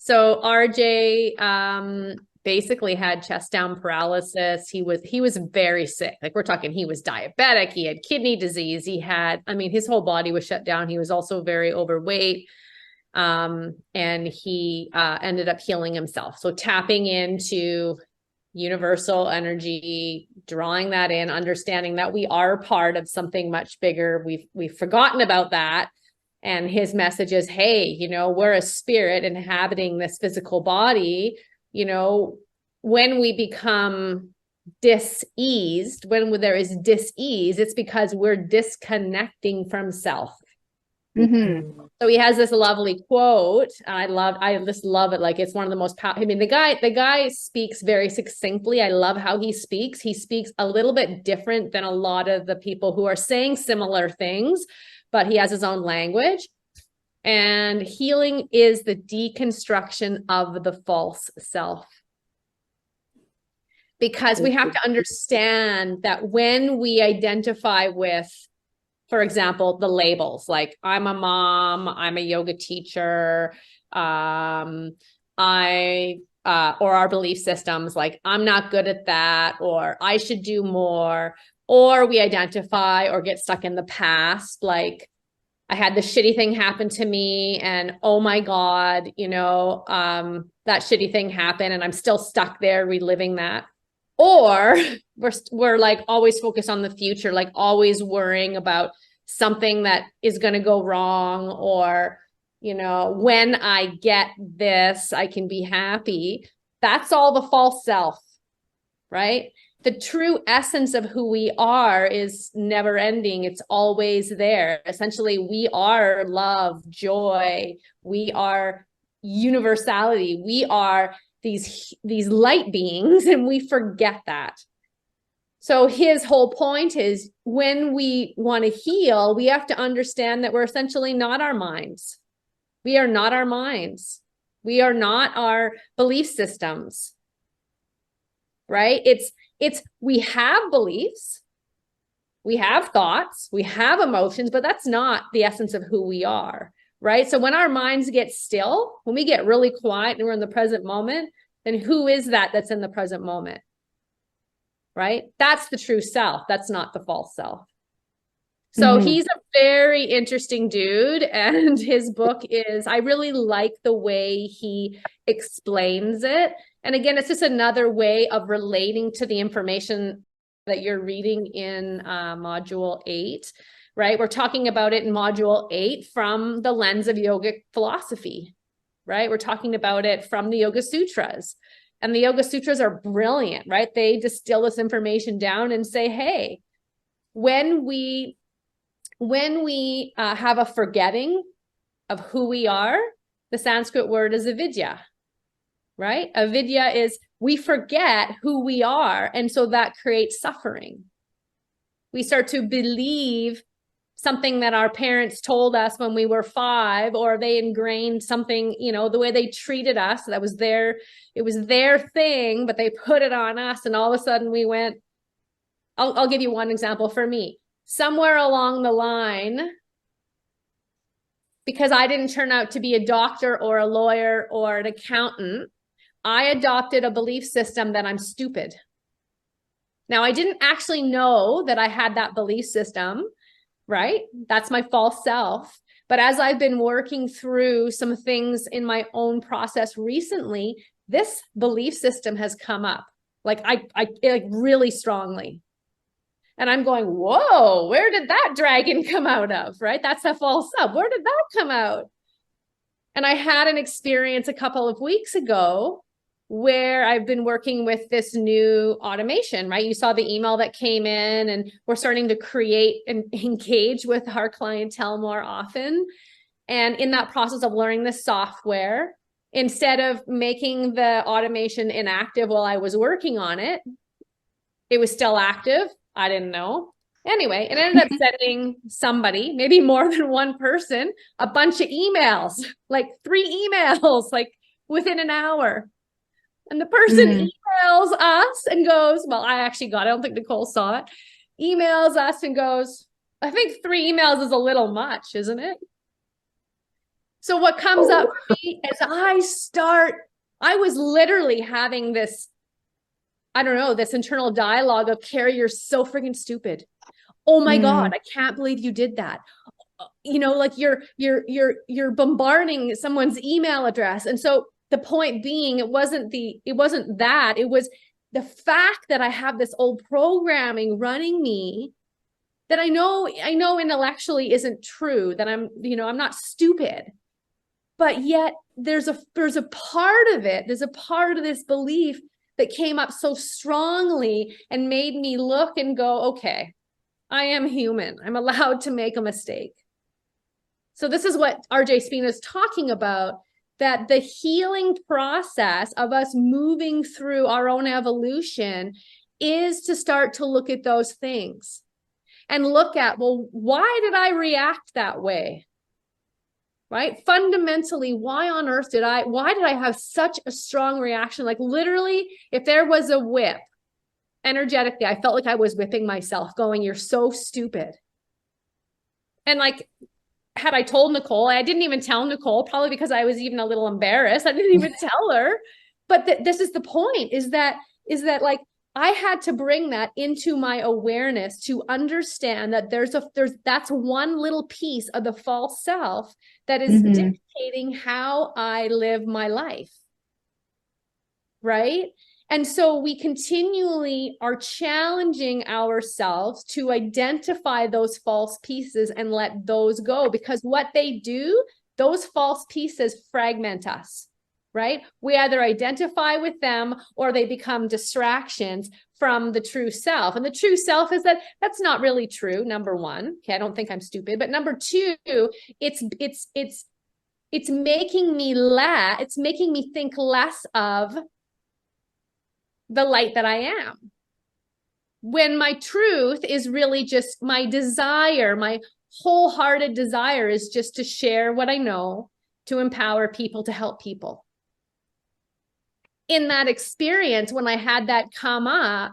So RJ basically had chest down paralysis. He was very sick. Like we're talking, he was diabetic, he had kidney disease, he had, I mean, his whole body was shut down. He was also very overweight. And he ended up healing himself. So tapping into universal energy, drawing that in, understanding that we are part of something much bigger. We've forgotten about that. And his message is, hey, you know, we're a spirit inhabiting this physical body. You know, when we become diseased, when there is dis-ease, it's because we're disconnecting from self. Mm-hmm. So he has this lovely quote. I just love it. Like it's one of the most powerful. I mean, the guy speaks very succinctly. I love how he speaks. He speaks a little bit different than a lot of the people who are saying similar things, but he has his own language. And healing is the deconstruction of the false self. Because we have to understand that when we identify with, for example, the labels, like I'm a mom, I'm a yoga teacher, or our belief systems, like I'm not good at that, or I should do more, or we identify or get stuck in the past, like I had this shitty thing happen to me and oh my God, you know, that shitty thing happened and I'm still stuck there reliving that. Or we're like always focused on the future, like always worrying about something that is going to go wrong, or, you know, when I get this, I can be happy. That's all the false self, right? The true essence of who we are is never ending. It's always there. Essentially, we are love, joy. We are universality. We are these light beings, and we forget that. So his whole point is when we want to heal, we have to understand that we're essentially not our minds. We are not our minds. We are not our belief systems, right? It's we have beliefs, we have thoughts, we have emotions, but that's not the essence of who we are, right? So when our minds get still, when we get really quiet and we're in the present moment, then who is that that's in the present moment? Right? That's the true self. That's not the false self. So Mm-hmm. he's a very interesting dude. And his book is, I really like the way he explains it. And again, it's just another way of relating to the information that you're reading in module 8, right? We're talking about it in module 8 from the lens of yogic philosophy, right? We're talking about it from the Yoga Sutras. And the Yoga Sutras are brilliant, right? They distill this information down and say, hey, when we have a forgetting of who we are, the Sanskrit word is avidya, right? Avidya is we forget who we are. And so that creates suffering. We start to believe something that our parents told us when we were 5, or they ingrained something, you know, the way they treated us, that was it was their thing, but they put it on us. And all of a sudden we went, I'll give you one example for me. Somewhere along the line, because I didn't turn out to be a doctor or a lawyer or an accountant, I adopted a belief system that I'm stupid. Now, I didn't actually know that I had that belief system, right? That's my false self. But as I've been working through some things in my own process recently, this belief system has come up, like I like really strongly. And I'm going, whoa, where did that dragon come out of, right? That's a false self. Where did that come out? And I had an experience a couple of weeks ago where I've been working with this new automation, right? You saw the email that came in, and we're starting to create and engage with our clientele more often. And in that process of learning the software, instead of making the automation inactive while I was working on it, it was still active. I didn't know. Anyway, it ended up sending somebody, maybe more than one person, a bunch of emails, like 3 emails, like within an hour. And the person emails us and goes, well, I actually got it. I don't think Nicole saw it. Emails us and goes, I think 3 emails is a little much, isn't it? So what comes up for me as I was literally having this, I don't know, this internal dialogue of, Carrie, you're so freaking stupid. Oh my God, I can't believe you did that. You know, like you're bombarding someone's email address. And so the point being, it wasn't that, it was the fact that I have this old programming running me that I know intellectually isn't true, that I'm not stupid. But yet there's a part of it, there's a part of this belief that came up so strongly and made me look and go, okay, I am human. I'm allowed to make a mistake. So this is what RJ Spina is talking about, that the healing process of us moving through our own evolution is to start to look at those things and look at, well, why did I react that way? Right? Fundamentally, why on earth why did I have such a strong reaction? Like literally, if there was a whip, energetically, I felt like I was whipping myself, going, you're so stupid. And like, had I told Nicole, I didn't even tell Nicole, probably because I was even a little embarrassed. I didn't even tell her. But this is the point, is that like, I had to bring that into my awareness to understand that that's one little piece of the false self that is dictating how I live my life. Right? And so we continually are challenging ourselves to identify those false pieces and let those go, because what they do, those false pieces fragment us, right? We either identify with them or they become distractions from the true self. And the true self is that that's not really true. Number one, okay, I don't think I'm stupid. But number two, it's making me think less of the light that I am, when my truth is really just my desire. My wholehearted desire is just to share what I know, to empower people, to help people. In that experience, when I had that come up,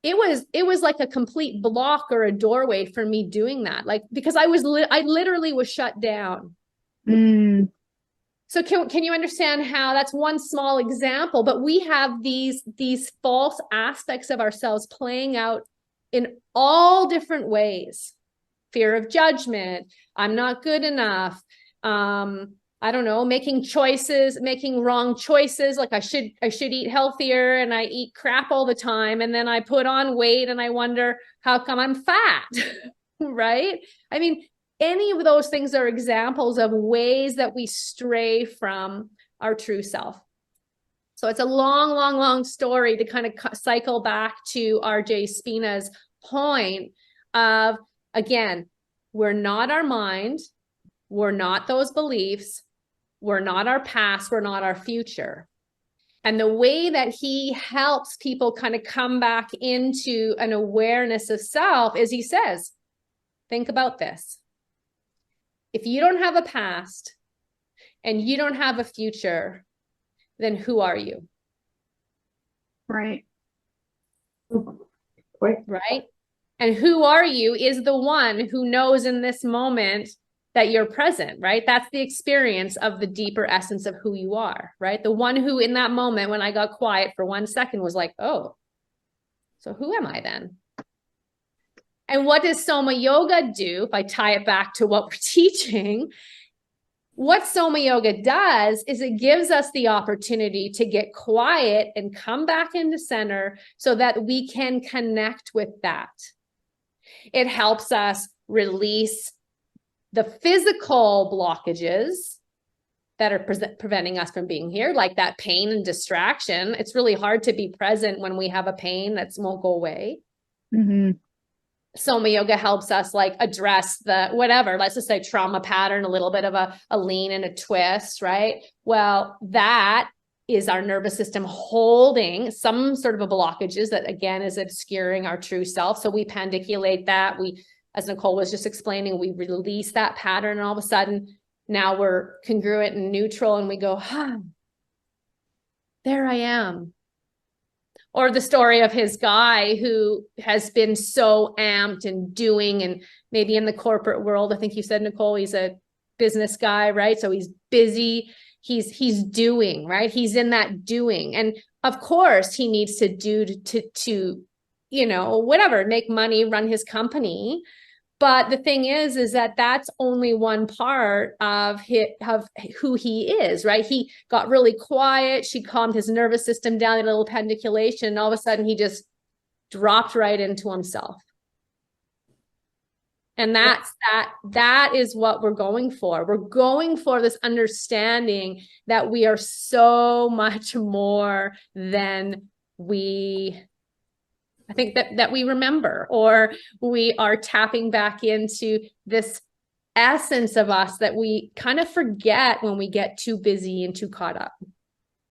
it was like a complete block or a doorway for me doing that, like, because I literally was shut down. So can you understand how that's one small example, but we have these false aspects of ourselves playing out in all different ways. Fear of judgment, I'm not good enough, I don't know, making wrong choices, like I should eat healthier and I eat crap all the time, and then I put on weight and I wonder how come I'm fat. Right? I mean, any of those things are examples of ways that we stray from our true self. So it's a long story to kind of cycle back to RJ Spina's point of, again, we're not our mind, we're not those beliefs, we're not our past, we're not our future. And the way that he helps people kind of come back into an awareness of self is, he says, think about this. If you don't have a past and you don't have a future, then who are you? Right. Right? And who are you is the one who knows in this moment that you're present, right? That's the experience of the deeper essence of who you are, right? The one who in that moment, when I got quiet for 1 second, was like, oh, so who am I then? And what does SomaYoga do? If I tie it back to what we're teaching, what SomaYoga does is it gives us the opportunity to get quiet and come back into center so that we can connect with that. It helps us release the physical blockages that are preventing us from being here, like that pain and distraction. It's really hard to be present when we have a pain that won't go away. SomaYoga helps us like address the whatever, let's just say trauma pattern, a little bit of a lean and a twist, right? Well, that is our nervous system holding some sort of a blockages that, again, is obscuring our true self. So we pandiculate that. We, as Nicole was just explaining, we release that pattern, and all of a sudden now we're congruent and neutral, and we go, there I am. Or the story of his guy who has been so amped and doing, and maybe in the corporate world, I think you said, Nicole, he's a business guy, right? So he's busy, he's doing, right? He's in that doing. And of course he needs to do to whatever, make money, run his company. But the thing is that that's only one part of who he is, right? He got really quiet. She calmed his nervous system down, a little pendiculation, and all of a sudden he just dropped right into himself. And that is what we're going for. We're going for this understanding that we are so much more than I think that we remember, or we are tapping back into this essence of us that we kind of forget when we get too busy and too caught up.